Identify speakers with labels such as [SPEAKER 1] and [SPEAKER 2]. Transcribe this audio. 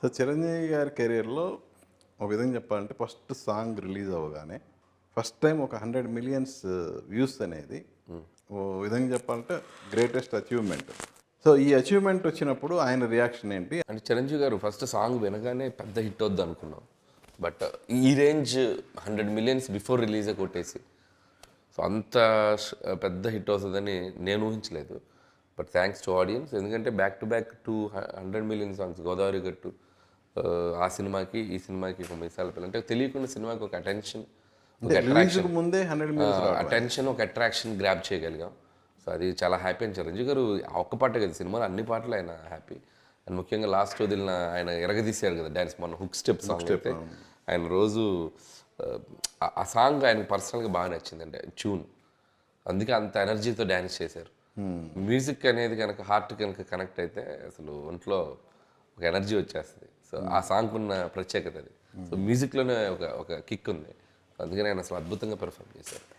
[SPEAKER 1] So Chiranjeevi గారి కెరీర్లో ఒక విధంగా చెప్పాలంటే ఫస్ట్ సాంగ్ రిలీజ్ అవ్వగానే ఫస్ట్ టైం ఒక 100 మిలియన్స్ వ్యూస్ అనేది ఓ విధంగా చెప్పాలంటే గ్రేటెస్ట్ అచీవ్మెంట్. సో ఈ అచీవ్మెంట్ వచ్చినప్పుడు ఆయన రియాక్షన్ ఏంటి?
[SPEAKER 2] అంటే చిరంజీవి గారు ఫస్ట్ సాంగ్ వినగానే పెద్ద హిట్ వద్దు అనుకున్నాం. బట్ ఈ రేంజ్ 100 మిలియన్స్ బిఫోర్ రిలీజే కొట్టేసి సో అంత పెద్ద హిట్ వస్తుందని నేను ఊహించలేదు. బట్ థ్యాంక్స్ టు ఆడియన్స్, ఎందుకంటే back to back 100 million songs, Godavari గట్టు, ఆ సినిమాకి ఈ సినిమాకి ఒక మిసాల పిల్ల అంటే తెలియకుండా సినిమాకి ఒక అటెన్షన్, ఒక అట్రాక్షన్,
[SPEAKER 1] ముందే 100 మిలియన్స్
[SPEAKER 2] అటెన్షన్, ఒక అట్రాక్షన్ గ్రాప్ చేయగలిగాం. సో అది చాలా హ్యాపీ అని చిరంజీవి గారు ఆ ఒక్క పాటే కదా సినిమాలో అన్ని పాటలు ఆయన హ్యాపీ. అండ్ ముఖ్యంగా లాస్ట్ వదిలిన ఆయన ఎరగదీశారు కదా డ్యాన్స్, మొన్న హుక్ స్టెప్ సాంగ్ అయితే ఆయన రోజు ఆ సాంగ్ ఆయనకు పర్సనల్గా బాగా నచ్చిందండి ట్యూన్, అందుకే అంత ఎనర్జీతో డ్యాన్స్ చేశారు. మ్యూజిక్ అనేది కనుక హార్ట్ కనుక కనెక్ట్ అయితే అసలు ఒంట్లో ఒక ఎనర్జీ వచ్చేస్తుంది. సో ఆ సాంగ్ ఉన్న ప్రత్యేకత అది. సో మ్యూజిక్లోనే ఒక కిక్ ఉంది, అందుకని ఆయన అసలు అద్భుతంగా పెర్ఫామ్ చేశారు.